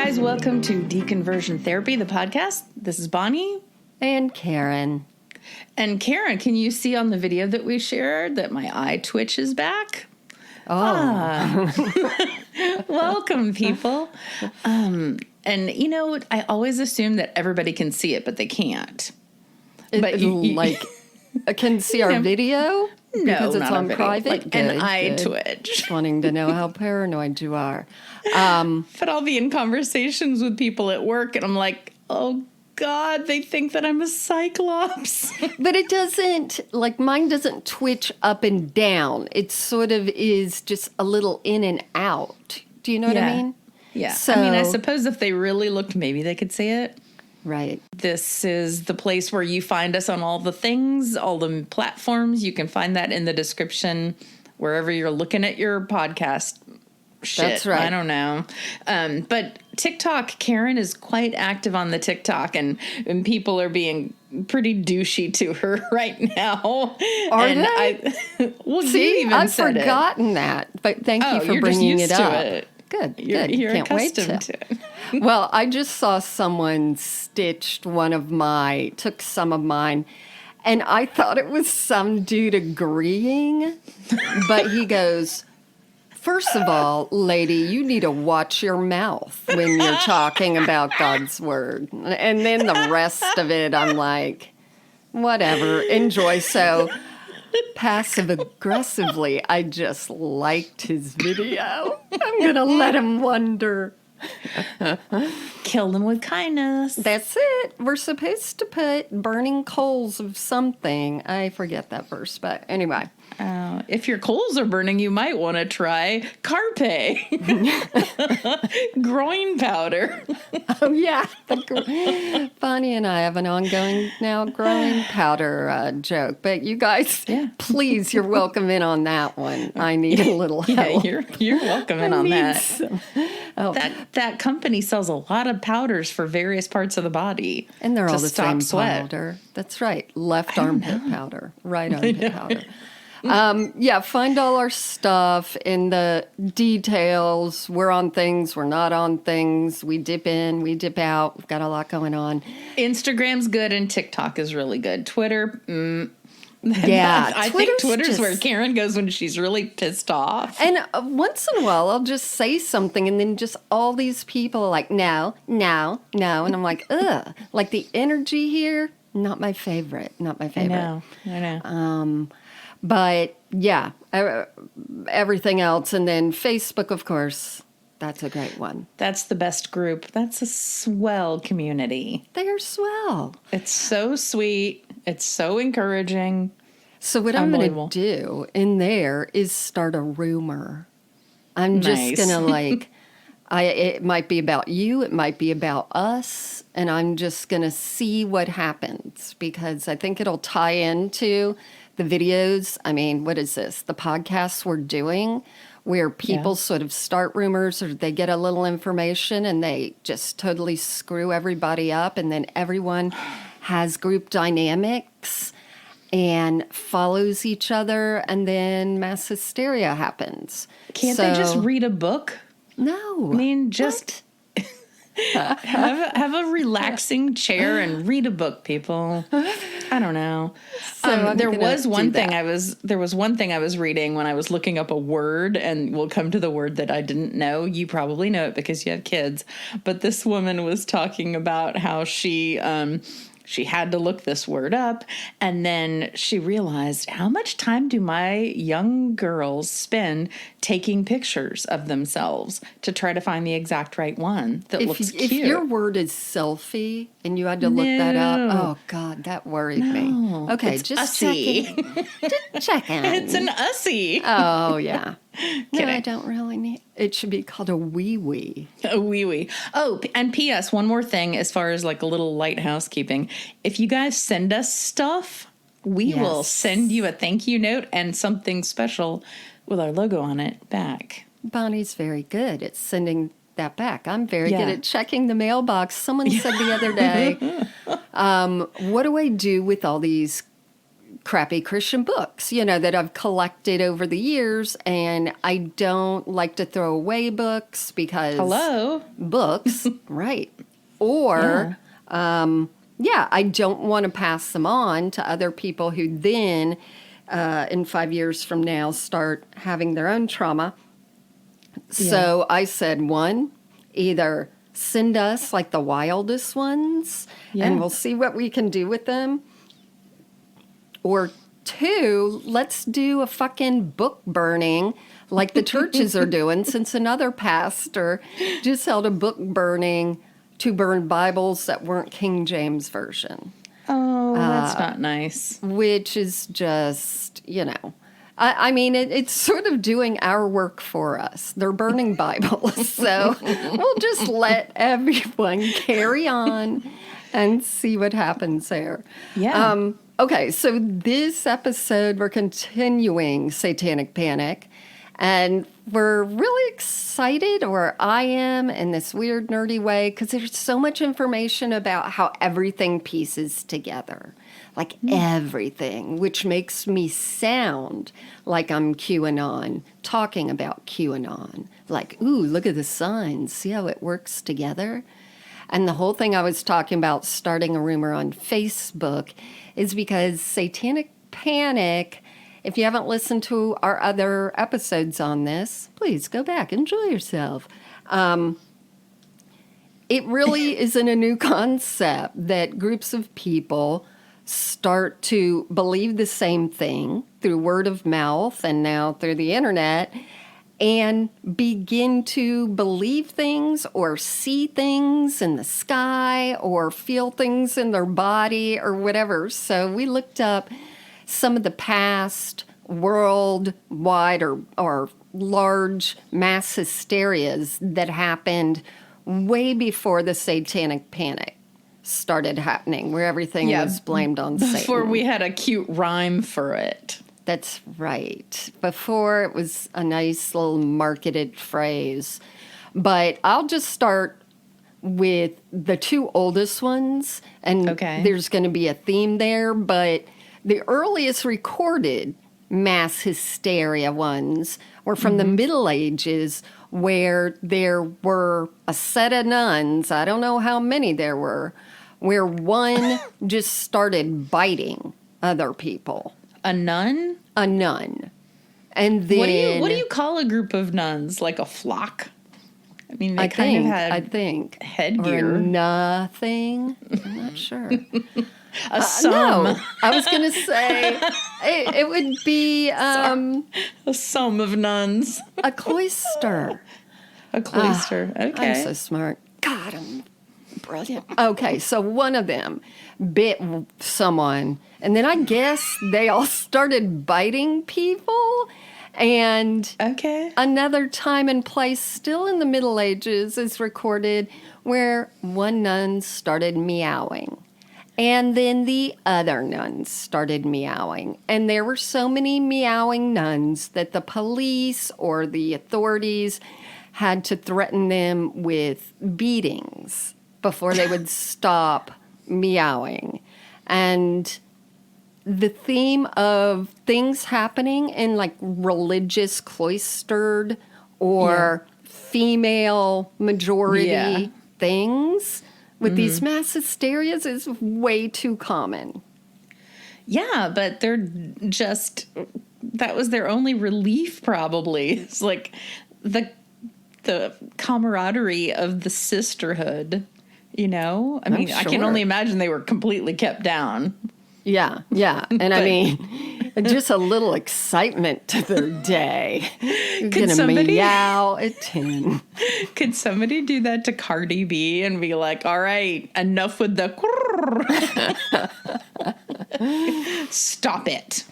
guys, welcome to Deconversion Therapy, the podcast. This is Bonnie. And Karen. And Karen, can you see on the video that we shared that my eye twitch is back? Welcome, people. And you know, I always assume that everybody can see it, but they can't. But can see our video? No, because it's not on private. Like an eye twitch. Just wanting to know how paranoid you are. But I'll be in conversations with people at work, and I'm like, oh God, they think that I'm a cyclops. But it doesn't, like mine doesn't twitch up and down. It sort of is just a little in and out. Do you know what I mean? Yeah. So, I mean, I suppose if they really looked, maybe they could see it. Right. This is the place where you find us on all the things, all the platforms. You can find that in the description wherever you're looking at your podcast. Shit, that's right. I don't know. But TikTok, Karen is quite active on the TikTok, and people are being pretty douchey to her right now. Are they? Well, see, you even I've said forgotten that, but thank you for bringing it up. Good. You're Can't wait accustomed to it. Well, I just saw someone took some of mine, and I thought it was some dude agreeing, but he goes, first of all, lady, you need to watch your mouth when you're talking about God's word. And then the rest of it, I'm like, whatever, enjoy. So passive aggressively, I just liked his video. I'm going to let him wonder. Kill them with kindness. That's it. We're supposed to put burning coals of something. I forget that verse, but anyway. If your coals are burning, you might want to try carpe. Groin powder. Oh, yeah. Bonnie and I have an ongoing now groin powder joke. But you guys, please, you're welcome in on that one. I need a little help. Yeah, you're welcome in on that. Oh. That company sells a lot of powders for various parts of the body. And they're all the same sweat. powder. That's right. Left armpit powder. Right armpit powder. Find all our stuff in the details. We're on things, we're not on things. We dip in, we dip out. We've got a lot going on. Instagram's good and TikTok is really good. Twitter, yeah. I think Twitter's where Karen goes when she's really pissed off. And once in a while, I'll just say something, and then just all these people are like, no. And I'm like, ugh. Like the energy here, not my favorite. I know. But yeah, everything else. And then Facebook, of course, that's a great one. That's the best group. That's a swell community. They are swell. It's so sweet. It's so encouraging. So what I'm going to do in there is start a rumor. I'm just going to it might be about you. It might be about us. And I'm just going to see what happens because I think it'll tie into the videos. I mean, what is this? The podcasts we're doing where people sort of start rumors or they get a little information and they just totally screw everybody up. And then everyone has group dynamics and follows each other. And then mass hysteria happens. Can't they just read a book? No. I mean, just have a relaxing chair and read a book, people. I don't know. So there was one thing I was reading when I was looking up a word, and we'll come to the word that I didn't know. You probably know it because you have kids. But this woman was talking about how she had to look this word up, and then she realized, how much time do my young girls spend taking pictures of themselves to try to find the exact right one that looks cute? If your word is selfie and you had to look that up, oh God, that worried me. Okay, it's just ussy. checking. It's an ussy. Oh, yeah. No, Kidding. I don't really need. It should be called a wee-wee. A wee-wee. Oh, and P.S., one more thing as far as like a little light housekeeping. If you guys send us stuff, we will send you a thank you note and something special with our logo on it back. Bonnie's very good at sending that back. I'm very good at checking the mailbox. Someone said the other day, what do I do with all these crappy Christian books, that I've collected over the years. And I don't like to throw away books because... Hello? Books, right. Or, I don't want to pass them on to other people who then, in 5 years from now, start having their own trauma. Yeah. So I said, one, either send us like the wildest ones, and we'll see what we can do with them. Or two, let's do a fucking book burning like the churches are doing, since another pastor just held a book burning to burn Bibles that weren't King James Version. Oh, that's not nice. Which is just, I mean, it's sort of doing our work for us. They're burning Bibles. So we'll just let everyone carry on and see what happens there. Yeah. Okay, so this episode, we're continuing Satanic Panic. And we're really excited, or I am, in this weird, nerdy way, because there's so much information about how everything pieces together. Like everything, which makes me sound like I'm QAnon, talking about QAnon. Like, ooh, look at the signs. See how it works together? And the whole thing I was talking about starting a rumor on Facebook is because Satanic Panic, if you haven't listened to our other episodes on this, please go back, enjoy yourself. It really isn't a new concept that groups of people start to believe the same thing through word of mouth and now through the internet, and begin to believe things or see things in the sky or feel things in their body or whatever. So we looked up some of the past worldwide or large mass hysterias that happened way before the Satanic Panic started happening, where everything was blamed on Satan. Before we had a cute rhyme for it. That's right. Before it was a nice little marketed phrase. But I'll just start with the two oldest ones, and there's going to be a theme there, but the earliest recorded mass hysteria ones were from the Middle Ages, where there were a set of nuns, I don't know how many there were, where one just started biting other people. A nun? A nun. And then... What do you call a group of nuns? Like a flock? I mean, they kind of had headgear. Or nothing. I'm not sure. A sum. No, I was going to say it would be... a sum of nuns. A cloister. A cloister. Okay. I'm so smart. God, I'm brilliant. Okay, so one of them bit someone, and then I guess they all started biting people. And another time and place, still in the Middle Ages, is recorded where one nun started meowing. And then the other nuns started meowing. And there were so many meowing nuns that the police or the authorities had to threaten them with beatings before they would stop meowing. And the theme of things happening in like religious cloistered or female majority things with these mass hysterias is way too common. Yeah, but they're just, that was their only relief probably. It's like the camaraderie of the sisterhood, you know? I mean, I can only imagine they were completely kept down. Yeah. And I mean, just a little excitement to their day. Could somebody meow at 10? Could somebody do that to Cardi B and be like, all right, enough with the stop it.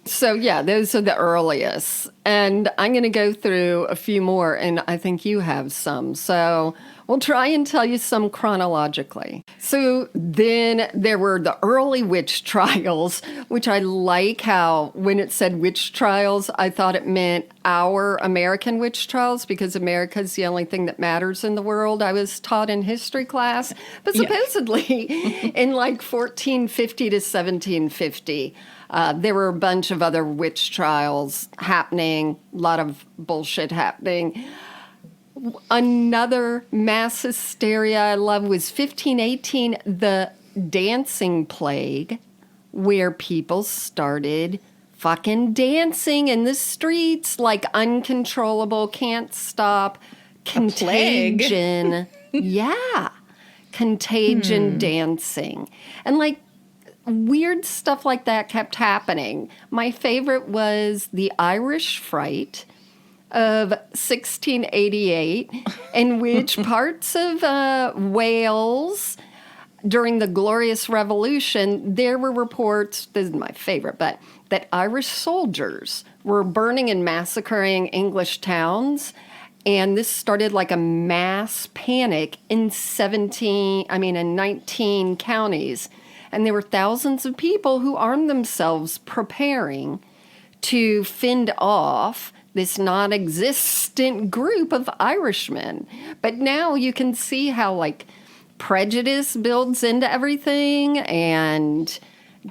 So, yeah, those are the earliest. And I'm going to go through a few more, and I think you have some. So We'll try and tell you some chronologically. So then there were the early witch trials, which I like how when it said witch trials, I thought it meant our American witch trials because America's the only thing that matters in the world. I was taught in history class, but supposedly in like 1450 to 1750, there were a bunch of other witch trials happening, a lot of bullshit happening. Another mass hysteria I love was 1518, the dancing plague, where people started fucking dancing in the streets like uncontrollable, can't stop, contagion. Yeah, contagion dancing. And like weird stuff like that kept happening. My favorite was the Irish Fright of 1688, in which parts of Wales during the Glorious Revolution, there were reports, this is my favorite, but that Irish soldiers were burning and massacring English towns. And this started like a mass panic in 19 counties. And there were thousands of people who armed themselves preparing to fend off this non-existent group of Irishmen. But now you can see how like prejudice builds into everything and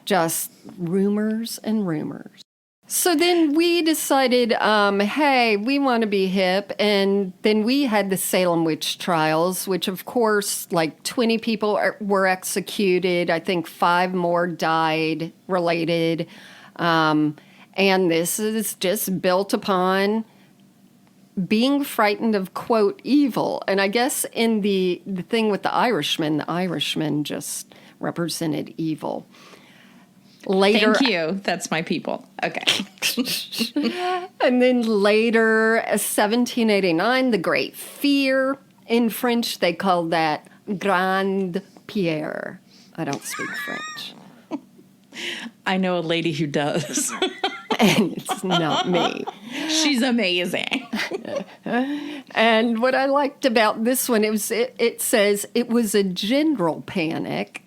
just rumors and rumors. So then we decided, hey, we want to be hip. And then we had the Salem witch trials, which of course, like 20 people were executed. I think 5 more died related. And this is just built upon being frightened of, quote, evil. And I guess in the thing with the Irishmen just represented evil. Later, thank you. That's my people. Okay. And then later, 1789, the Great Fear. In French, they called that Grande Pierre. I don't speak French. I know a lady who does. And it's not me. She's amazing. And what I liked about this one, it says it was a general panic.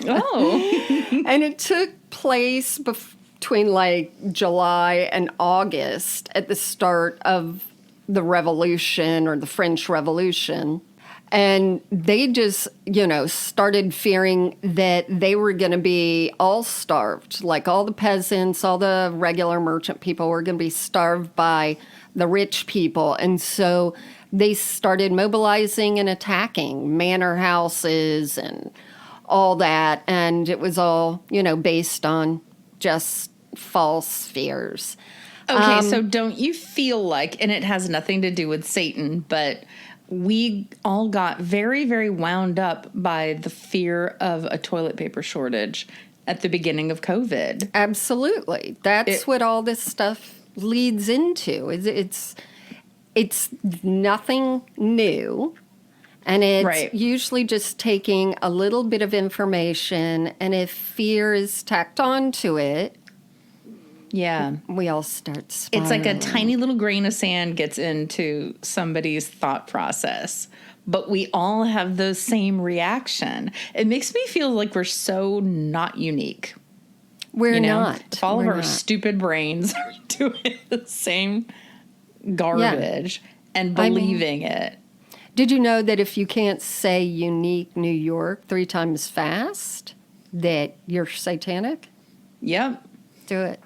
Oh. And it took place between like July and August at the start of the Revolution or the French Revolution. And they just, started fearing that they were going to be all starved. Like all the peasants, all the regular merchant people were going to be starved by the rich people. And so they started mobilizing and attacking manor houses and all that. And it was all, based on just false fears. Okay, so don't you feel like, and it has nothing to do with Satan, but we all got very, very wound up by the fear of a toilet paper shortage at the beginning of COVID. Absolutely. That's what all this stuff leads into. It's nothing new. And it's usually just taking a little bit of information, and if fear is tacked onto it, we all start spiraling. It's like a tiny little grain of sand gets into somebody's thought process, but we all have the same reaction. It makes me feel like we're so not unique. We're not. If all of our stupid brains are doing the same garbage and believing it. Did you know that if you can't say unique New York 3 times fast, that you're satanic? Yep. Do it.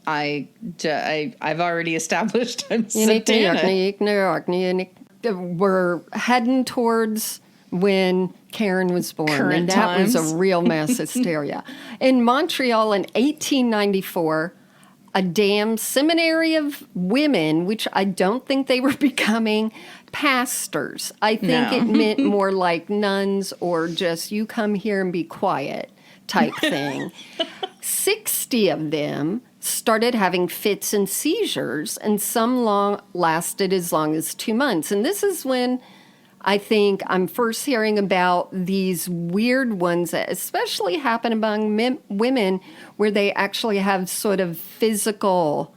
I've already established I'm unique satanic. New York, unique. We're heading towards when Karen was born, Current and that times. was a real mass hysteria. In Montreal in 1894, a damn seminary of women, which I don't think they were becoming pastors. I think it meant more like nuns or just you come here and be quiet type thing. 60 of them started having fits and seizures, and some lasted as long as 2 months. And this is when I think I'm first hearing about these weird ones that especially happen among women where they actually have sort of physical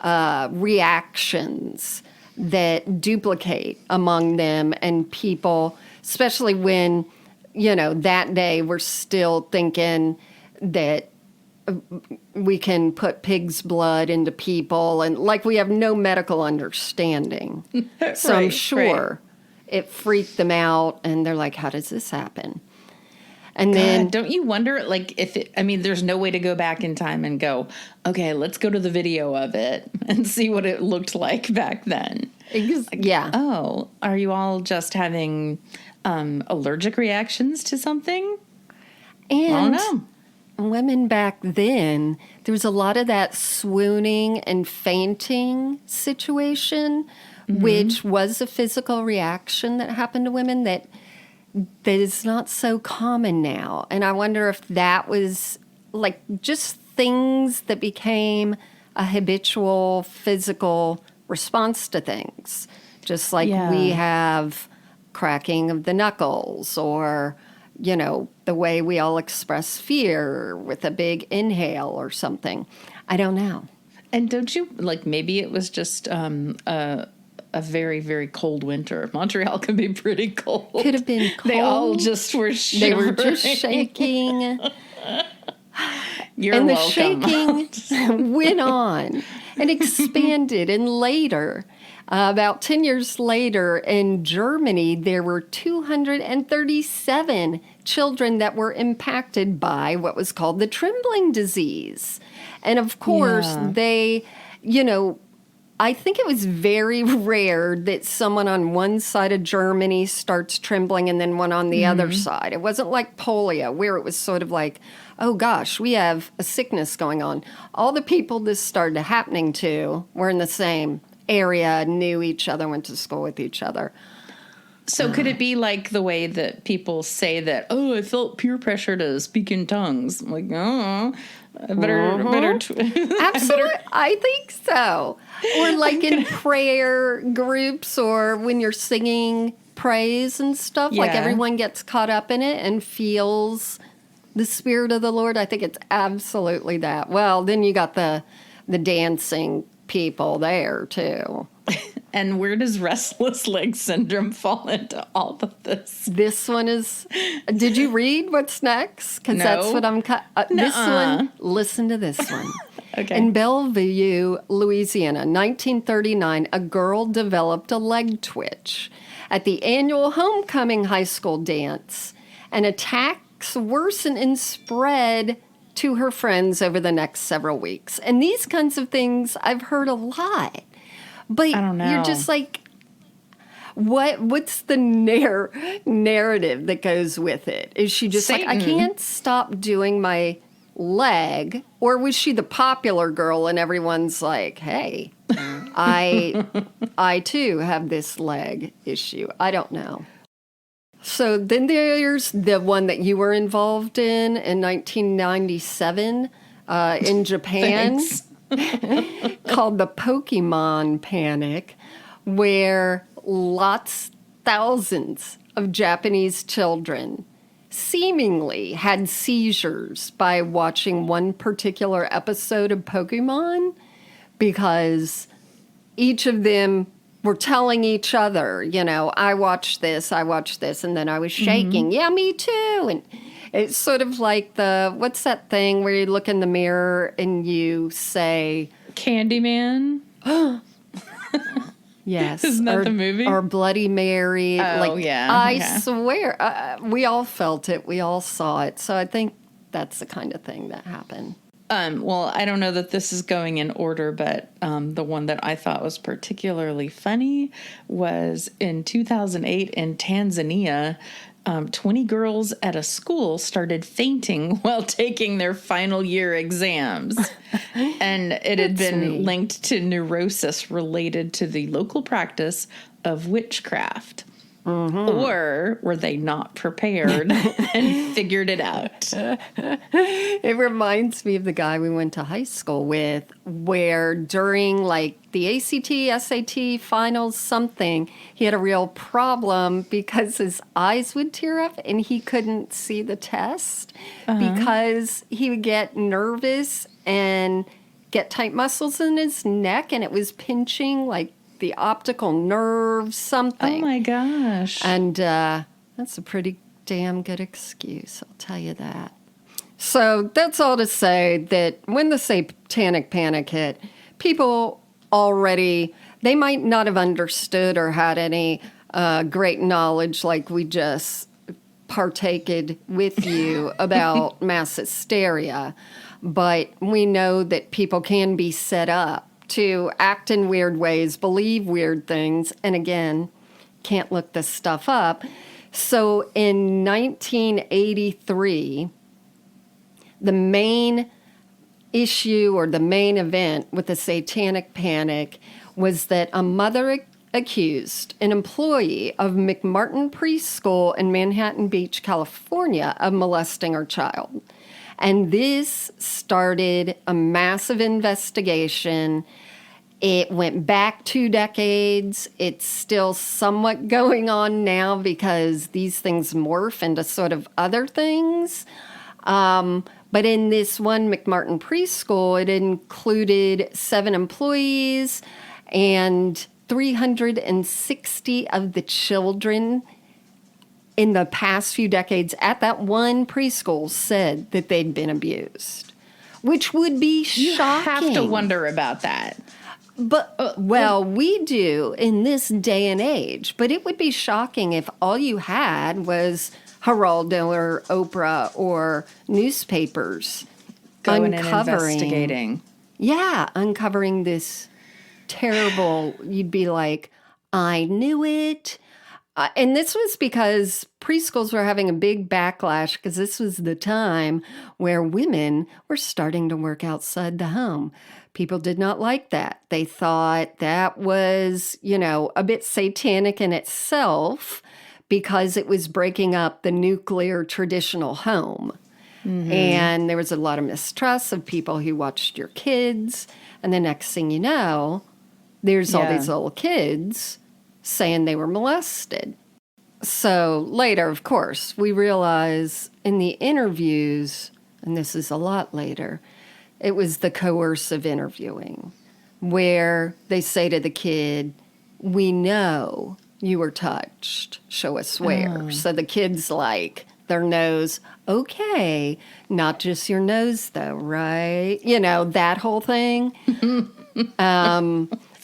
reactions. that duplicate among them, and people, especially when, that day we're still thinking that we can put pig's blood into people, and like we have no medical understanding. So I'm sure it freaked them out, and they're like, how does this happen? And then don't you wonder, like, there's no way to go back in time and go, okay, let's go to the video of it and see what it looked like back then. Yeah. Oh, are you all just having allergic reactions to something? And I don't know. Women back then, there was a lot of that swooning and fainting situation, which was a physical reaction that happened to women that is not so common now. And I wonder if that was like just things that became a habitual physical response to things. Just like we have cracking of the knuckles, or the way we all express fear with a big inhale or something. I don't know. And don't you, like, maybe it was just a very, very cold winter. Montreal can be pretty cold. Could have been cold. They all just were shivering. They were just shaking. You're and welcome. The shaking went on and expanded. And later, about 10 years later, in Germany, there were 237 children that were impacted by what was called the trembling disease. And of course, they, I think it was very rare that someone on one side of Germany starts trembling and then one on the other side. It wasn't like polio, where it was sort of like, oh gosh, we have a sickness going on. All the people this started happening to were in the same area, knew each other, went to school with each other. So could it be like the way that people say that, oh, I felt peer pressure to speak in tongues? I'm like, oh, I better. Absolutely. I think so. Or like in prayer groups, or when you're singing praise and stuff, like everyone gets caught up in it and feels the Spirit of the Lord. I think it's absolutely that. Well, then you got the dancing people there too. And where does restless leg syndrome fall into all of this? This one is, did you read what's next? Because that's what I'm, this one, listen to this one. Okay. In Bellevue, Louisiana, 1939, a girl developed a leg twitch at the annual homecoming high school dance, and attacks worsened and spread to her friends over the next several weeks. And these kinds of things I've heard a lot. But I don't know. You're just like, what's the narrative that goes with it? Is she just Satan. like, I can't stop doing my leg? Or was she the popular girl and everyone's like, hey, I too have this leg issue? I don't know. So then there's the one that you were involved in 1997 in Japan. Called the Pokemon Panic, where thousands of Japanese children seemingly had seizures by watching one particular episode of Pokemon, because each of them were telling each other, I watched this, and then I was shaking. Yeah, me too. And it's sort of like what's that thing where you look in the mirror and you say, Candyman? Yes. Isn't that the movie? Or Bloody Mary. Oh, yeah. I swear, we all felt it. We all saw it. So I think that's the kind of thing that happened. Well, I don't know that this is going in order, but the one that I thought was particularly funny was in 2008 in Tanzania. 20 girls at a school started fainting while taking their final year exams. And it had been linked to neurosis related to the local practice of witchcraft. Or were they not prepared and figured it out? It reminds me of the guy we went to high school with, where during like the ACT, SAT finals, something, he had a real problem because his eyes would tear up and he couldn't see the test because he would get nervous and get tight muscles in his neck, and it was pinching like the optical nerve, something. Oh my gosh. And that's a pretty damn good excuse, I'll tell you that. So that's all to say that when the Satanic Panic hit, people already, they might not have understood or had any great knowledge like we just partaked with you about mass hysteria. But we know that people can be set up to act in weird ways, believe weird things, and again, can't look this stuff up. So in 1983, the main issue or the main event with the Satanic Panic was that a mother accused an employee of McMartin preschool in Manhattan Beach, California, of molesting her child. And this started a massive investigation. It went back 2 decades. It's still somewhat going on now because these things morph into sort of other things. But in this one McMartin preschool, it included 7 employees, and 360 of the children in the past few decades at that one preschool said that they'd been abused, which would be shocking. You have to wonder about that. But, well, we do in this day and age, but it would be shocking if all you had was Geraldo or Oprah or newspapers going and investigating. Yeah, uncovering this terrible, you'd be like, I knew it. And this was because preschools were having a big backlash because this was the time where women were starting to work outside the home. People did not like that. They thought that was, a bit satanic in itself because it was breaking up the nuclear traditional home. Mm-hmm. And there was a lot of mistrust of people who watched your kids. And the next thing you know, there's all these little kids saying they were molested. So later, of course, we realize in the interviews, and this is a lot later, it was the coercive interviewing where they say to the kid, we know you were touched. Show us where. Oh. So the kid's like, their nose, okay, not just your nose though, right? That whole thing.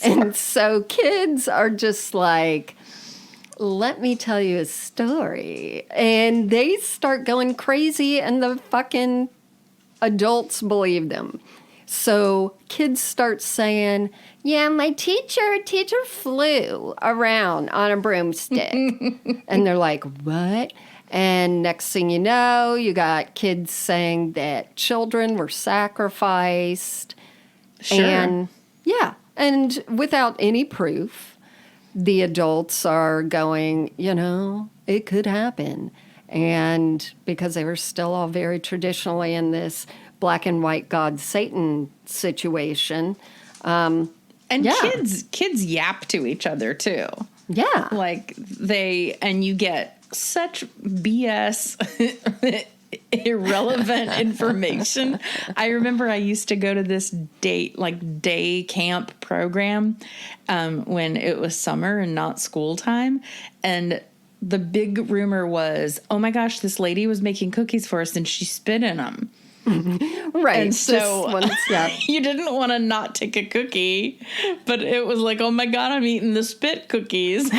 And so kids are just like, let me tell you a story. And they start going crazy and the fucking adults believe them. So kids start saying, yeah, my teacher flew around on a broomstick. And they're like, what? And next thing you know, you got kids saying that children were sacrificed. Sure. And yeah, and without any proof, the adults are going, it could happen. And because they were still all very traditionally in this black and white God Satan situation. And kids yap to each other too. Yeah. And you get such BS irrelevant information. I remember I used to go to this day camp program when it was summer and not school time. And the big rumor was, oh my gosh, this lady was making cookies for us and she spit in them. Right. And so you didn't want to not take a cookie, but it was like, oh my God, I'm eating the spit cookies.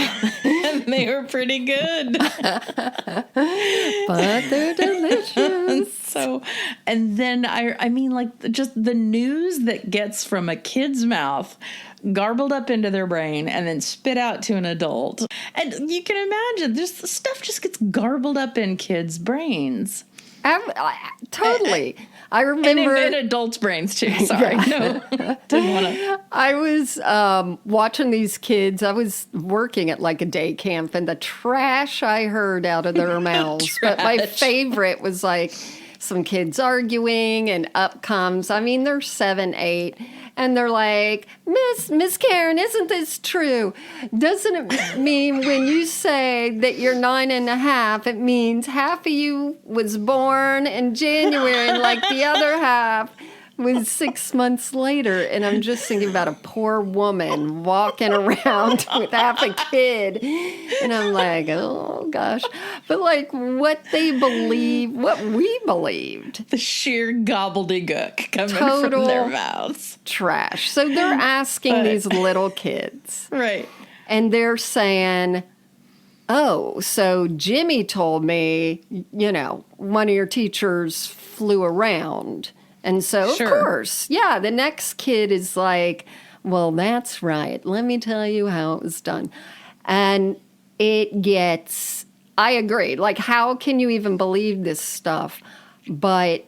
And they were pretty good. But they're delicious. And then I mean, just the news that gets from a kid's mouth garbled up into their brain and then spit out to an adult. And you can imagine, this stuff just gets garbled up in kids' brains. Totally. I remember. And in adults' brains, too. Sorry. No, didn't want to. I was watching these kids. I was working at a day camp, and the trash I heard out of their mouths. But my favorite was some kids arguing, and up comes, they're 7, 8. And they're like, Miss Karen, isn't this true? Doesn't it mean when you say that you're 9.5, it means half of you was born in January and the other half was 6 months later, and I'm just thinking about a poor woman walking around with half a kid, and I'm like, oh gosh. But like what they believe, what we believed. The sheer gobbledygook coming from their mouths. Trash. So they're asking these little kids. Right. And they're saying, oh, so Jimmy told me, one of your teachers flew around. And so, of course, the next kid is like, well, that's right. Let me tell you how it was done. And it gets, I agree. Like, how can you even believe this stuff? But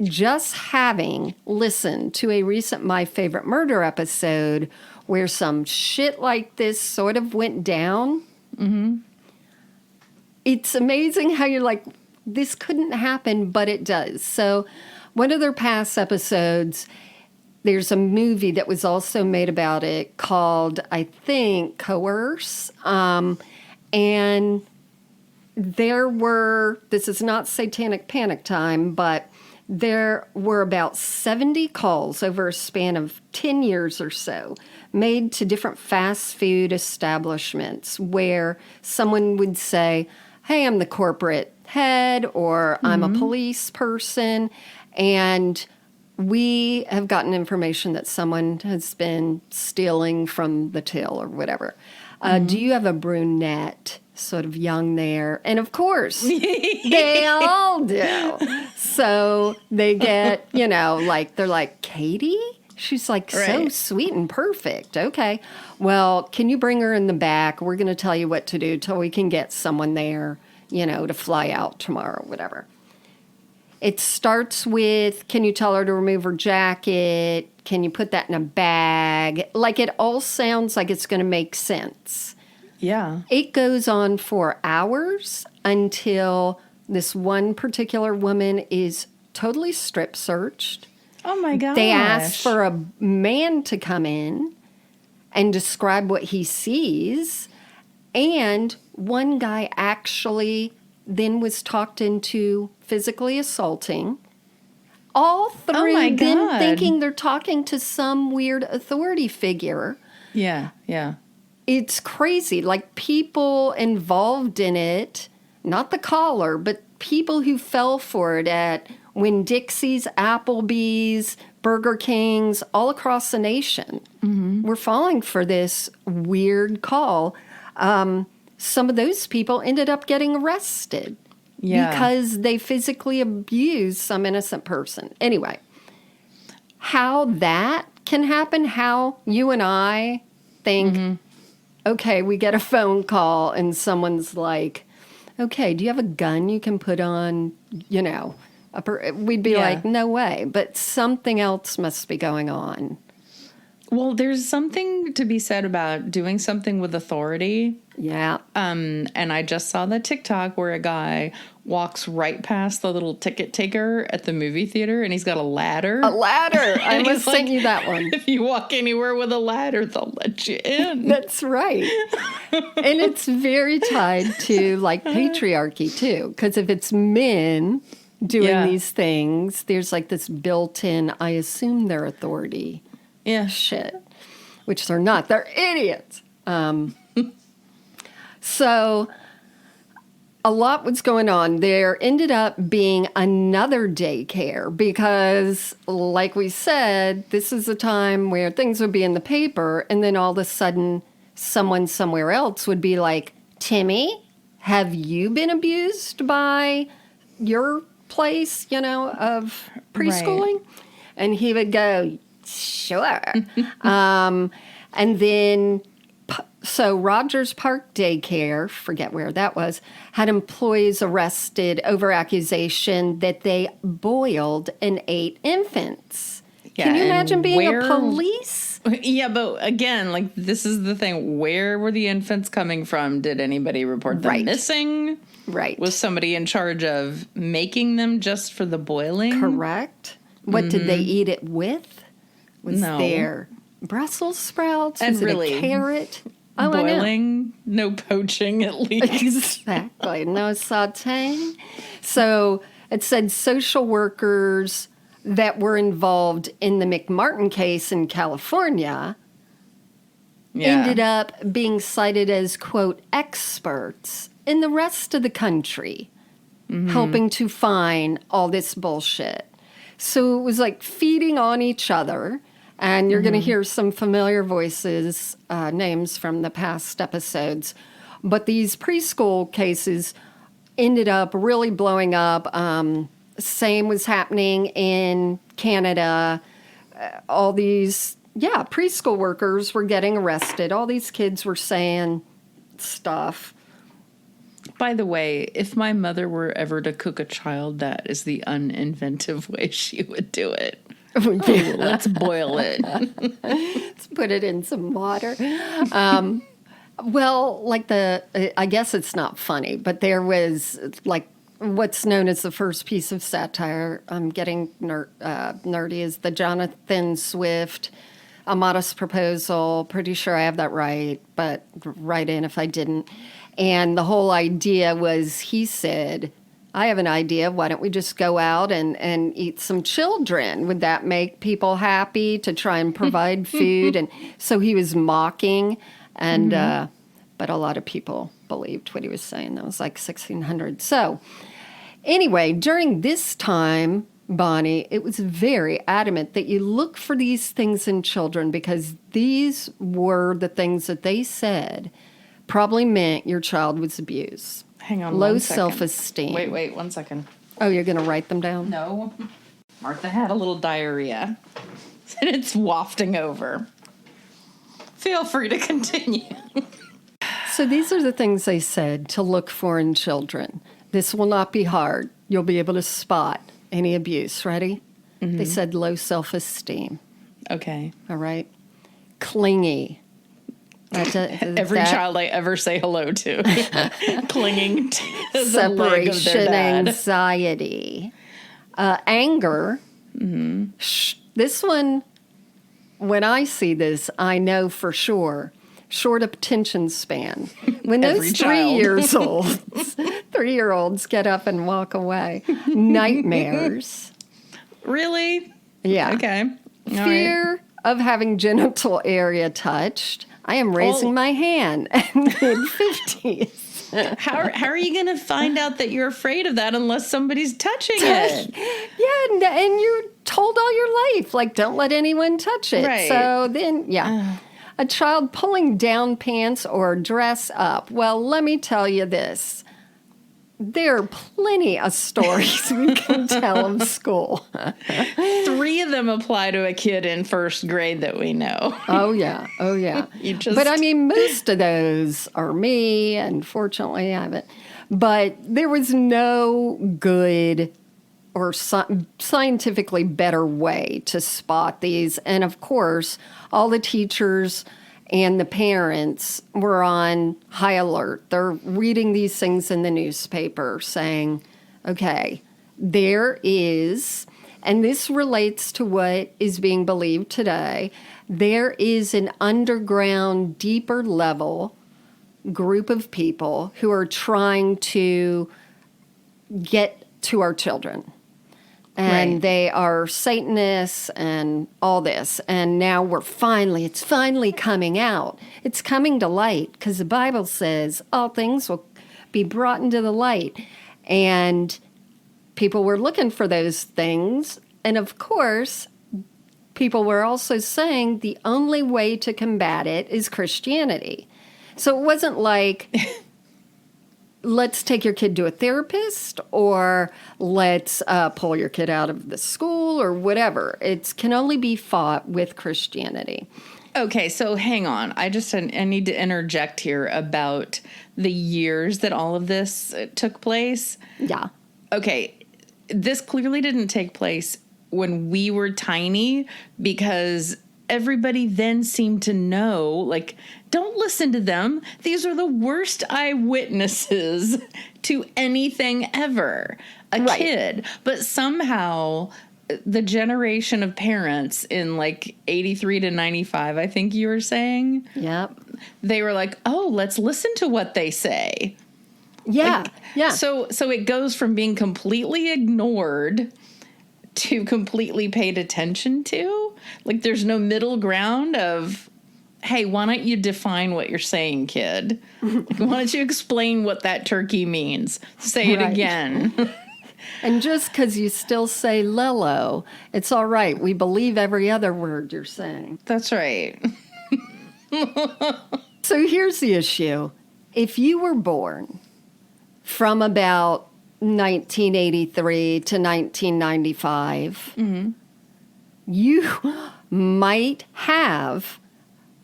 just having listened to a recent My Favorite Murder episode where some shit like this sort of went down, it's amazing how you're like, this couldn't happen, but it does. So one of their past episodes, there's a movie that was also made about it called, I think, Coerce. And there were, this is not Satanic Panic time, but there were about 70 calls over a span of 10 years or so made to different fast food establishments where someone would say, hey, I'm the corporate head, or I'm a police person, and we have gotten information that someone has been stealing from the till or whatever. Do you have a brunette, sort of young there? And of course, they all do. So they get, they're like, Katie? She's like so sweet and perfect. Okay. Well, can you bring her in the back? We're going to tell you what to do till we can get someone there, to fly out tomorrow, whatever. It starts with, can you tell her to remove her jacket? Can you put that in a bag? Like, it all sounds like it's going to make sense. Yeah. It goes on for hours until this one particular woman is totally strip searched. Oh my gosh. They ask for a man to come in and describe what he sees. And one guy actually then was talked into physically assaulting. All through them thinking they're talking to some weird authority figure. Yeah, yeah. It's crazy. Like, people involved in it, not the caller, but people who fell for it at Winn-Dixie's, Applebee's, Burger King's, all across the nation were falling for this weird call. Some of those people ended up getting arrested because they physically abused some innocent person. Anyway, how that can happen, how you and I think, okay, we get a phone call and someone's like, okay, do you have a gun you can put on, we'd be like, no way. But something else must be going on. Well, there's something to be said about doing something with authority. Yeah. And I just saw the TikTok where a guy walks right past the little ticket taker at the movie theater, and he's got a ladder. A ladder. I must send you that one. If you walk anywhere with a ladder, they'll let you in. That's right. And it's very tied to, like, patriarchy, too. Because if it's men doing these things, there's, like, this built-in, I assume they're authority shit, which they're not. They're idiots. So a lot was going on. There ended up being another daycare because, like we said, this is a time where things would be in the paper, and then all of a sudden someone somewhere else would be like, Timmy, have you been abused by your place, of preschooling? Right. And he would go, sure. And then, so Rogers Park Daycare, forget where that was, had employees arrested over accusation that they boiled and ate infants. Yeah, can you imagine being a police? Yeah, but again, like, this is the thing. Where were the infants coming from? Did anybody report them missing? Right. Was somebody in charge of making them just for the boiling? Correct. What did they eat it with? Was there Brussels sprouts? Was it a carrot? Boiling, no poaching at least. Exactly. No sauteing. So it said social workers, that were involved in the McMartin case in California ended up being cited as, quote, experts in the rest of the country, helping to find all this bullshit. So it was like feeding on each other. And you're going to hear some familiar voices, names from the past episodes. But these preschool cases ended up really blowing up. Same was happening in Canada. All these, preschool workers were getting arrested. All these kids were saying stuff. By the way, if my mother were ever to cook a child, that is the uninventive way she would do it. Let's boil it. Let's put it in some water. Well, like I guess it's not funny, but there was like what's known as the first piece of satire. I'm getting nerdy, is the Jonathan Swift, A Modest Proposal. Pretty sure I have that right, but write in if I didn't. And the whole idea was, he said, I have an idea. Why don't we just go out and eat some children? Would that make people happy to try and provide food? And so he was mocking, and but a lot of people believed what he was saying. That was like 1600. So anyway, during this time, Bonnie, it was very adamant that you look for these things in children, because these were the things that they said probably meant your child was abused. Hang on. Low self-esteem. Wait, 1 second. Oh, you're going to write them down? No. Martha had a little diarrhea, and it's wafting over. Feel free to continue. So these are the things they said to look for in children. This will not be hard. You'll be able to spot any abuse. Ready? They said low self-esteem. Okay. All right. Clingy. Every child I ever say hello to, clinging to the leg of their separation dad. anxiety, anger. This one, when I see this, I know for sure. Short attention span. When those 3-year-olds get up and walk away, nightmares. Really? Yeah. Okay. All Fear of having genital area touched. I am raising my hand in mid-50s. How are you going to find out that you're afraid of that unless somebody's touching it? Yeah, and you're told all your life, like, don't let anyone touch it. Right. So then, a child pulling down pants or dress up. Well, let me tell you this. There are plenty of stories we can tell in school. 3 of them apply to a kid in first grade that we know. Oh, yeah. But I mean, most of those are me, and fortunately I haven't. But there was no good or scientifically better way to spot these. And of course, all the teachers and the parents were on high alert. They're reading these things in the newspaper saying, okay, there is, and this relates to what is being believed today, there is an underground, deeper level group of people who are trying to get to our children. And they are Satanists and all this. And now it's finally coming out. It's coming to light because the Bible says all things will be brought into the light. And people were looking for those things. And of course, people were also saying the only way to combat it is Christianity. So it wasn't like, let's take your kid to a therapist, or let's pull your kid out of the school, or whatever. It can only be fought with Christianity. Okay, so hang on. I need to interject here about the years that all of this took place. Yeah. Okay, this clearly didn't take place when we were tiny, because everybody then seemed to know, like, don't listen to them. These are the worst eyewitnesses to anything ever. A kid. But somehow the generation of parents in like 83 to 95, I think you were saying. Yep. They were like, oh, let's listen to what they say. Yeah. So it goes from being completely ignored to completely paid attention to. Like, there's no middle ground of, hey, why don't you define what you're saying, kid? Like, why don't you explain what that turkey means? Say it again. And just because you still say Lello, it's all right. We believe every other word you're saying. That's right. So here's the issue. If you were born from about 1983 to 1995, you might have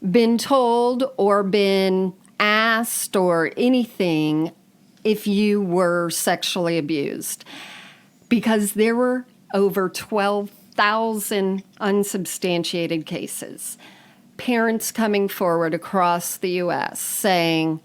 been told or been asked or anything if you were sexually abused, because there were over 12,000 unsubstantiated cases. Parents coming forward across the U.S. saying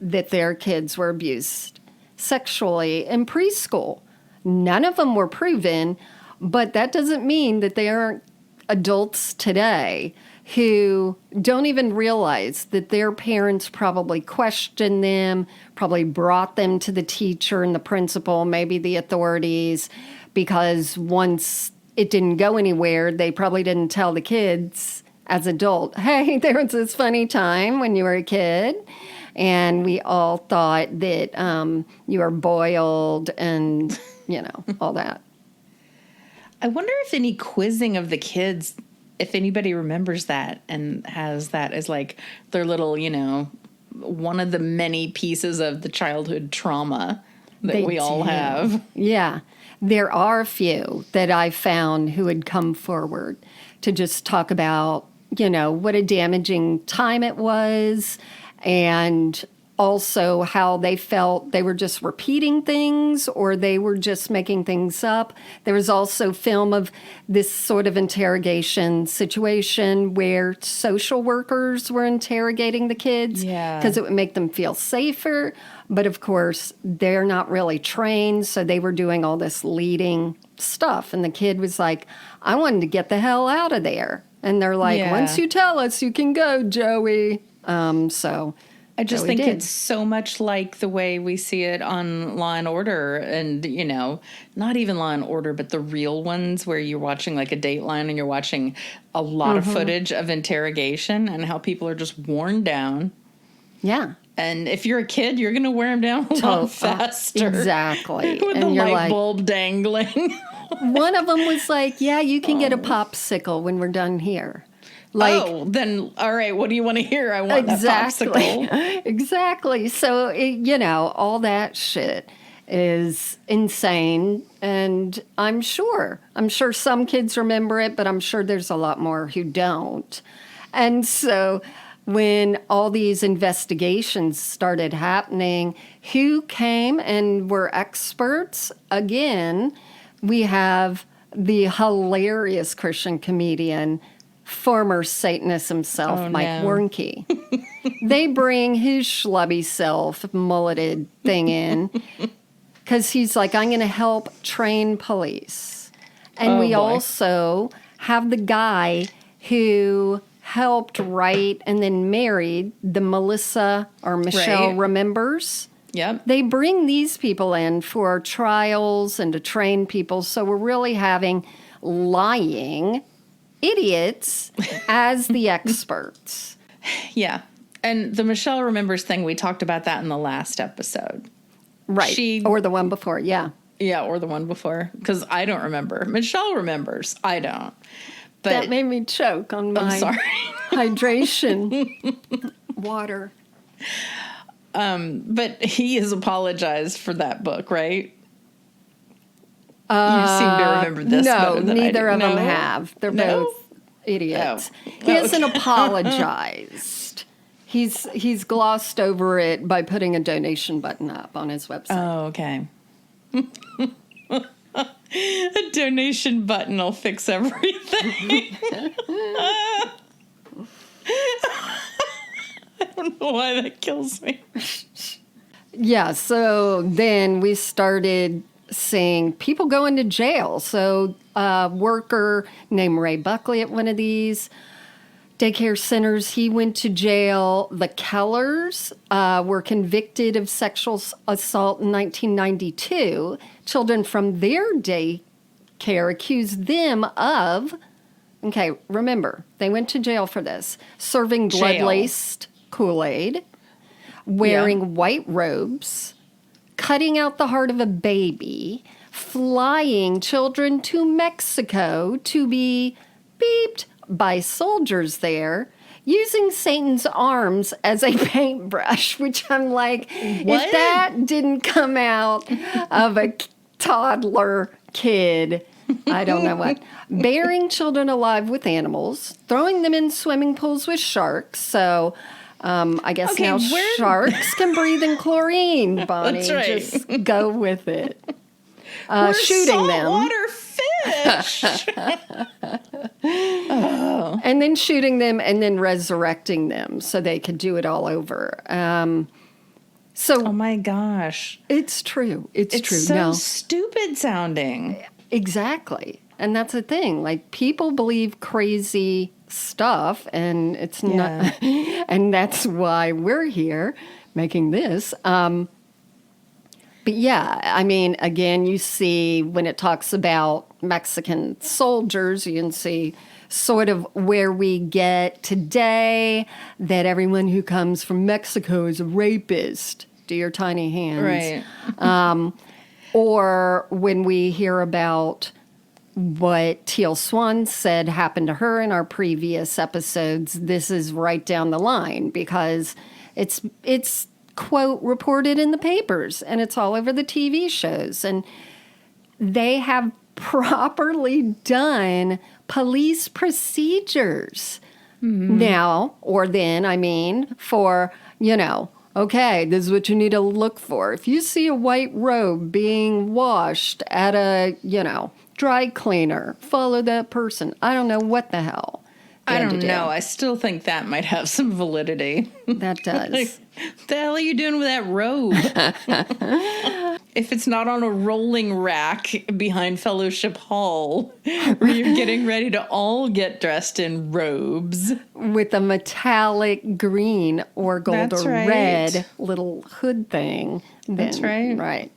that their kids were abused sexually in preschool. None of them were proven, but that doesn't mean that they aren't adults today who don't even realize that their parents probably questioned them, probably brought them to the teacher and the principal, maybe the authorities, because once it didn't go anywhere, they probably didn't tell the kids as adult, hey, there was this funny time when you were a kid, and we all thought that you were boiled and, all that. I wonder if any quizzing of the kids, if anybody remembers that and has that as like their little, one of the many pieces of the childhood trauma that we all have. Yeah. There are a few that I found who had come forward to just talk about, what a damaging time it was, and also how they felt they were just repeating things or they were just making things up. There was also film of this sort of interrogation situation where social workers were interrogating the kids because it would make them feel safer. But of course, they're not really trained, so they were doing all this leading stuff. And the kid was like, I wanted to get the hell out of there. And they're like, once you tell us, you can go, Joey. So I just think it's so much like the way we see it on Law and Order, and, not even Law and Order, but the real ones where you're watching like a Dateline and you're watching a lot of footage of interrogation and how people are just worn down. Yeah. And if you're a kid, you're going to wear them down a lot faster. Exactly. With the light bulb dangling. One of them was like, yeah, you can get a popsicle when we're done here. Then, all right, what do you want to hear? I want that popsicle. Exactly. So, all that shit is insane. And I'm sure some kids remember it, but I'm sure there's a lot more who don't. And so when all these investigations started happening, who came and were experts? Again, we have the hilarious Christian comedian, former Satanist himself, Mike Warnke. They bring his schlubby self, mulleted thing in, because he's like, I'm going to help train police. And we also have the guy who helped write and then married the Melissa or Michelle Remembers. Yep. They bring these people in for trials and to train people. So we're really having lying idiots as the experts. Yeah. And the Michelle Remembers thing, we talked about that in the last episode. Right. Or the one before. Yeah. Yeah. Or the one before. Because I don't remember. Michelle remembers. I don't. But that made me choke on my hydration water. But he has apologized for that book, right? You seem to remember this. No, neither of them have. They're both idiots. Oh. He hasn't apologized. He's glossed over it by putting a donation button up on his website. Oh, okay. A donation button will fix everything. I don't know why that kills me. Yeah, so then we started seeing people go into jail. So a worker named Ray Buckley at one of these daycare centers, he went to jail. The Kellers were convicted of sexual assault in 1992. Children from their daycare care accused them of, okay, remember, they went to jail for this, serving blood-laced Kool-Aid, wearing white robes, cutting out the heart of a baby, flying children to Mexico to be beeped by soldiers there, using Satan's arms as a paintbrush, which I'm like, what? If that didn't come out of a toddler kid, I don't know what. Burying children alive with animals, throwing them in swimming pools with sharks. So I guess now sharks can breathe in chlorine, Bonnie. That's right. Just go with it. We're shooting them. Saltwater fish. Oh. And then shooting them and then resurrecting them so they could do it all over. Oh my gosh. It's true. It's true. So stupid sounding. Exactly. And that's the thing. Like, people believe crazy stuff, and it's not. And that's why we're here making this. But yeah, I mean, again, you see when it talks about Mexican soldiers, you can see sort of where we get today that everyone who comes from Mexico is a rapist. Do your tiny hands. Right. Or when we hear about what Teal Swan said happened to her in our previous episodes, this is right down the line because it's quote reported in the papers and it's all over the TV shows, and they have properly done police procedures now or then, I mean, for, okay, this is what you need to look for. If you see a white robe being washed at a, dry cleaner, follow that person. I don't know what the hell. I don't know. I still think that might have some validity. That does. Like, what the hell are you doing with that robe? If it's not on a rolling rack behind Fellowship Hall, where you're getting ready to all get dressed in robes. With a metallic green or gold or red little hood thing. That's right. Right.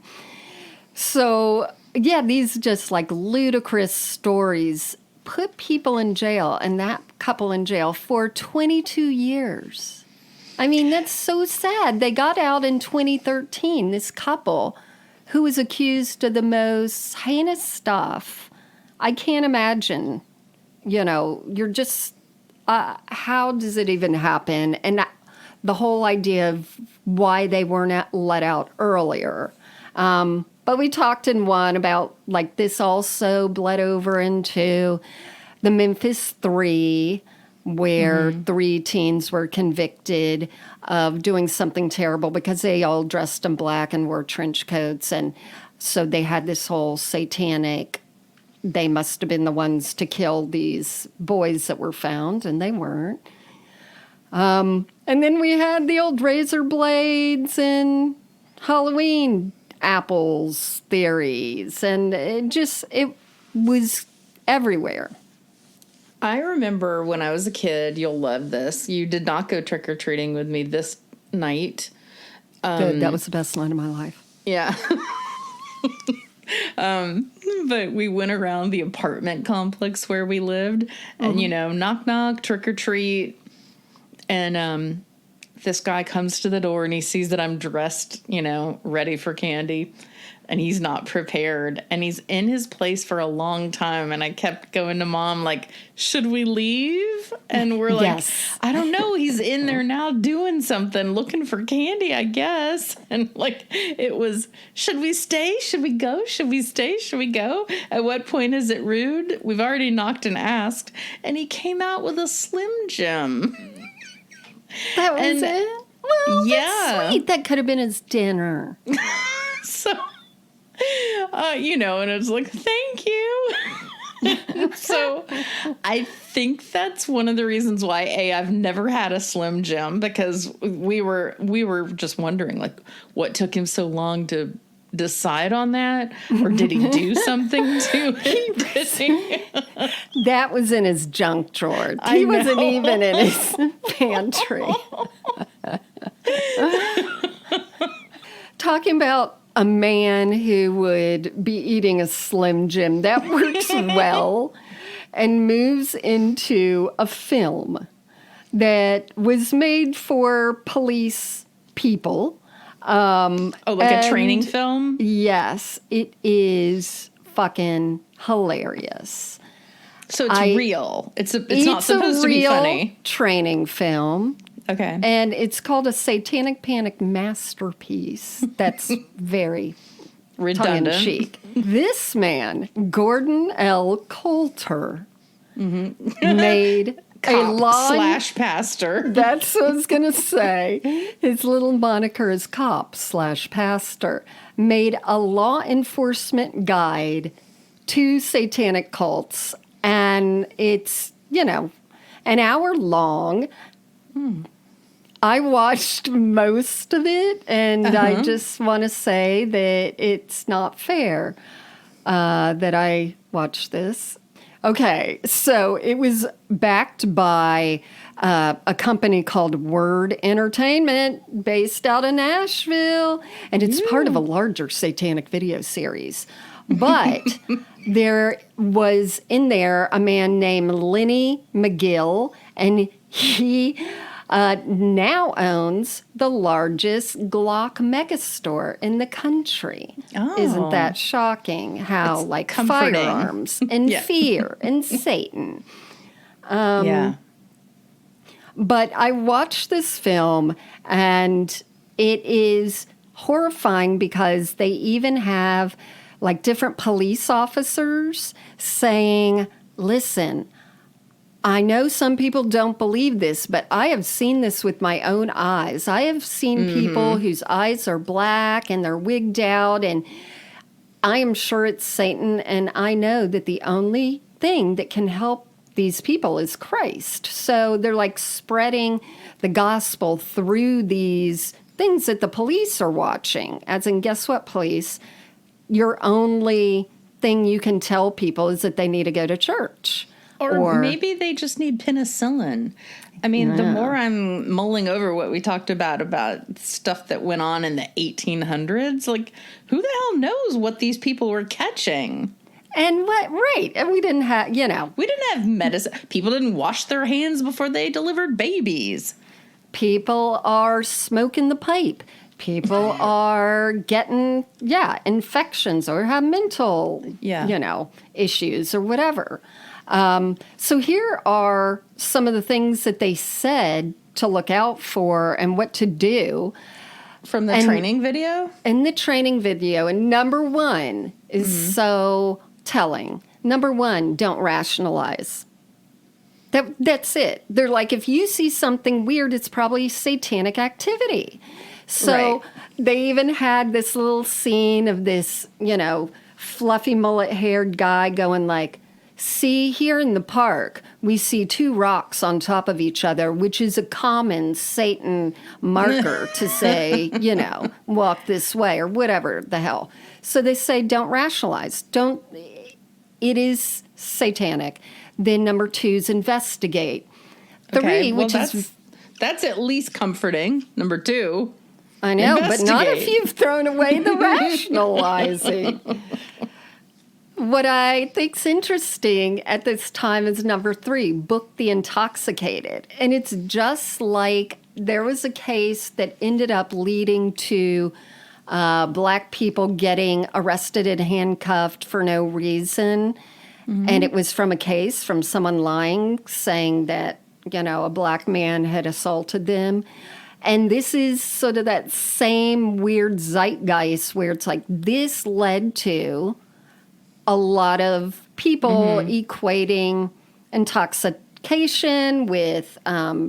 So, yeah, these just like ludicrous stories put people in jail, and that couple in jail for 22 years. I mean, that's so sad. They got out in 2013, this couple who was accused of the most heinous stuff. I can't imagine, you're just, how does it even happen? And the whole idea of why they weren't let out earlier. But we talked in one about, like, this also bled over into the Memphis 3, where 3 teens were convicted of doing something terrible because they all dressed in black and wore trench coats. And so they had this whole satanic, they must have been the ones to kill these boys that were found, and they weren't. And then we had the old razor blades and Halloween apples theories, and it was everywhere. I remember when I was a kid, you'll love this. You did not go trick-or-treating with me this night. Good. That was the best night of my life. Yeah. But we went around the apartment complex where we lived, and, knock, knock, trick-or-treat. And this guy comes to the door and he sees that I'm dressed, ready for candy, and he's not prepared, and he's in his place for a long time. And I kept going to Mom, like, should we leave? And we're like, yes. I don't know. He's in there now doing something, looking for candy, I guess. And like, it was, should we stay? Should we go? Should we stay? Should we go? At what point is it rude? We've already knocked and asked. And he came out with a Slim Jim. That was it? Well, yeah. That's sweet. That could have been his dinner. So, and it's like, thank you. So I think that's one of the reasons why, I've never had a Slim Jim, because we were just wondering, like, what took him so long to decide on that, or did he do something to it? That was in his junk drawer. He wasn't even in his pantry. Talking about a man who would be eating a Slim Jim. That works well. And moves into a film that was made for police people. A training film? Yes, it is fucking hilarious. So it's real. It's not supposed to be funny. Training film. Okay. And it's called a Satanic Panic masterpiece. That's very redundant. Tongue-in-cheek. This man, Gordon L. Coulter, made Cop / pastor. That's what I was going to say. His little moniker is cop / pastor. Made a law enforcement guide to satanic cults. And it's, an hour long. I watched most of it, and I just want to say that it's not fair that I watched this. Okay, so it was backed by a company called Word Entertainment based out of Nashville, and it's part of a larger satanic video series. But there was in there a man named Lenny McGill, and he now owns the largest Glock megastore in the country. Oh. Isn't that shocking? How comforting. Firearms and fear and Satan. Yeah. But I watched this film, and it is horrifying because they even have different police officers saying, listen, I know some people don't believe this, but I have seen this with my own eyes. I have seen people whose eyes are black and they're wigged out, and I am sure it's Satan, and I know that the only thing that can help these people is Christ. So they're spreading the gospel through these things that the police are watching. As in, guess what, police? Your only thing you can tell people is that they need to go to church. Or maybe they just need penicillin. I mean, the more I'm mulling over what we talked about stuff that went on in the 1800s, who the hell knows what these people were catching? And and we didn't have, We didn't have medicine. People didn't wash their hands before they delivered babies. People are smoking the pipe. People are getting, infections or have mental, issues or whatever. So here are some of the things that they said to look out for and what to do. From the training video? In the training video. And number one is so telling. Number one, don't rationalize. That's it. They're like, if you see something weird, it's probably satanic activity. So they even had this little scene of this, fluffy mullet-haired guy going see, here in the park, we see two rocks on top of each other, which is a common Satan marker to say, walk this way or whatever the hell. So they say, don't rationalize. It is satanic. Then number two is investigate. Three, that's at least comforting. Number two. I know, but not if you've thrown away the rationalizing. What I think's interesting at this time is number three, book the intoxicated. And it's just like there was a case that ended up leading to black people getting arrested and handcuffed for no reason. And it was from a case from someone lying, saying that, a black man had assaulted them. And this is sort of that same weird zeitgeist where it's this led to a lot of people equating intoxication with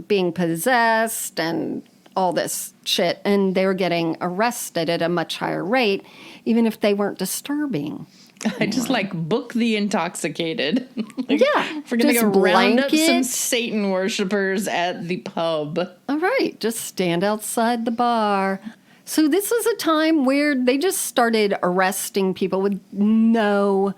being possessed and all this shit. And they were getting arrested at a much higher rate, even if they weren't disturbing. I just book the intoxicated. We're going to go round up some Satan worshipers at the pub. All right, just stand outside the bar. So this was a time where they just started arresting people with no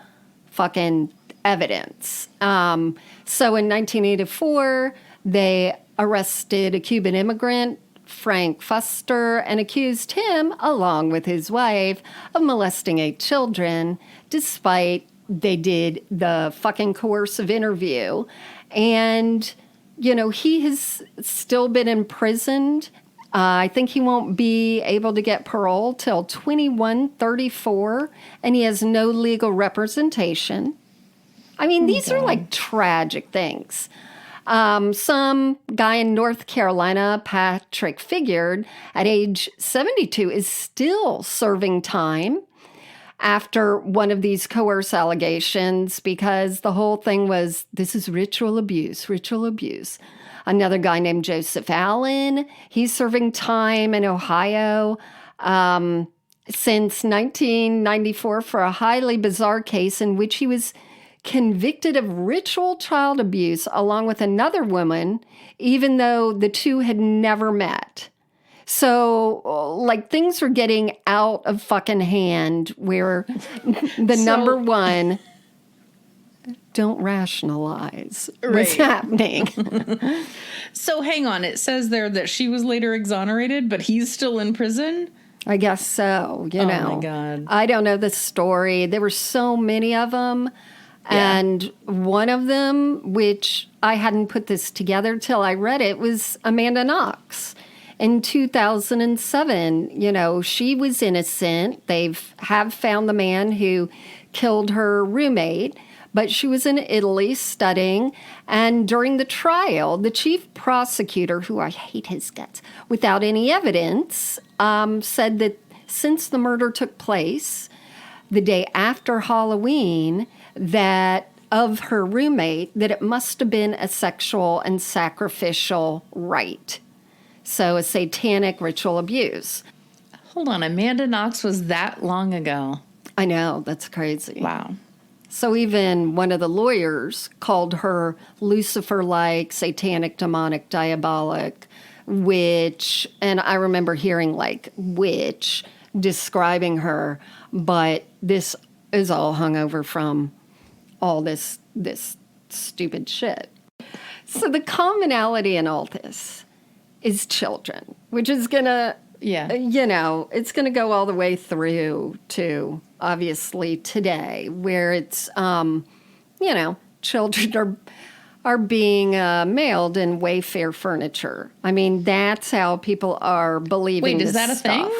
fucking evidence. So in 1984, they arrested a Cuban immigrant Frank Fuster and accused him, along with his wife, of molesting 8 children, despite they did the fucking coercive interview. And, he has still been imprisoned. I think he won't be able to get parole till 2134, and he has no legal representation. I mean, these are like tragic things. Some guy in North Carolina, Patrick Figured, at age 72, is still serving time after one of these coerce allegations because the whole thing was, this is ritual abuse. Another guy named Joseph Allen, he's serving time in Ohio since 1994 for a highly bizarre case in which he was convicted of ritual child abuse along with another woman, even though the two had never met. So, things are getting out of fucking hand where number one, don't rationalize what's happening. So hang on. It says there that she was later exonerated, but he's still in prison? I guess so, Oh, my God. I don't know the story. There were so many of them. Yeah. And one of them, which I hadn't put this together till I read it, was Amanda Knox. In 2007, she was innocent. Have found the man who killed her roommate, but she was in Italy studying. And during the trial, the chief prosecutor, who I hate his guts, without any evidence, said that since the murder took place the day after Halloween, that of her roommate, that it must have been a sexual and sacrificial rite. So a satanic ritual abuse. Hold on, Amanda Knox was that long ago. I know, that's crazy. Wow. So even one of the lawyers called her Lucifer-like, satanic, demonic, diabolic, witch. And I remember hearing witch describing her, but this is all hung over from all this stupid shit. So the commonality in all this is children, which is gonna, it's gonna go all the way through to obviously today, where it's, children are being mailed in Wayfair furniture. I mean, that's how people are believing. Wait, is that a thing?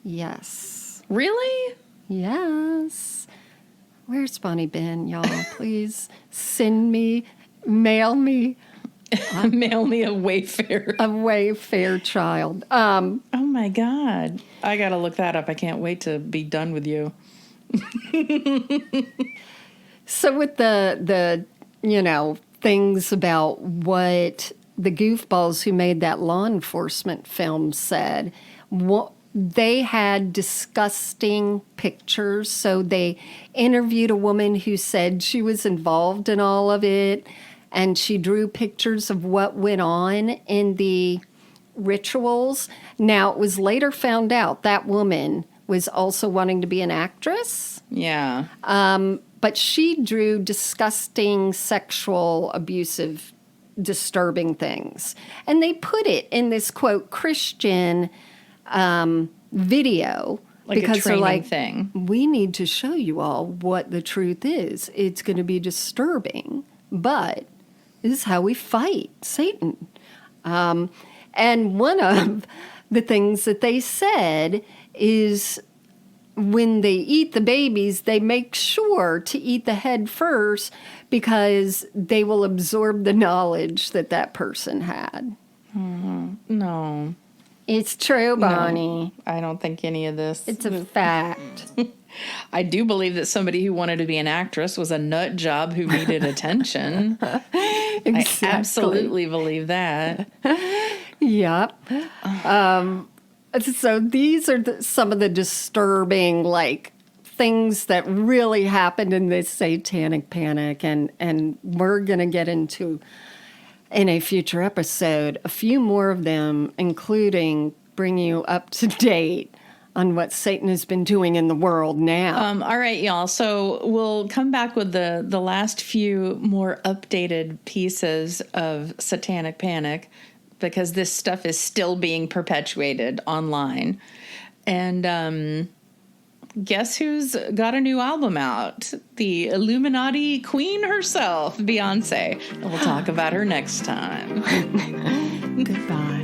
Yes. Really? Yes. Where's Bonnie been, y'all? Please mail me. Mail me a Wayfair. A Wayfair child. Oh my God. I got to look that up. I can't wait to be done with you. So with the things about what the goofballs who made that law enforcement film said, they had disgusting pictures. So they interviewed a woman who said she was involved in all of it, and she drew pictures of what went on in the rituals. Now, it was later found out that woman was also wanting to be an actress. Yeah. But she drew disgusting, sexual, abusive, disturbing things. And they put it in this, quote, Christian video, because they're like, thing. We need to show you all what the truth is. It's going to be disturbing, but this is how we fight Satan. And one of the things that they said is when they eat the babies, they make sure to eat the head first because they will absorb the knowledge that person had. Mm-hmm. No. It's true, Bonnie. No, I don't think any of this. It's a fact. I do believe that somebody who wanted to be an actress was a nut job who needed attention. Exactly. I absolutely believe that. Yep. So these are some of the disturbing, things that really happened in this Satanic Panic, and we're going to get into in a future episode a few more of them, including bring you up to date on what Satan has been doing in the world now. All right, y'all. So we'll come back with the last few more updated pieces of Satanic Panic because this stuff is still being perpetuated online. And guess who's got a new album out? The Illuminati queen herself, Beyonce. And we'll talk about her next time. Goodbye.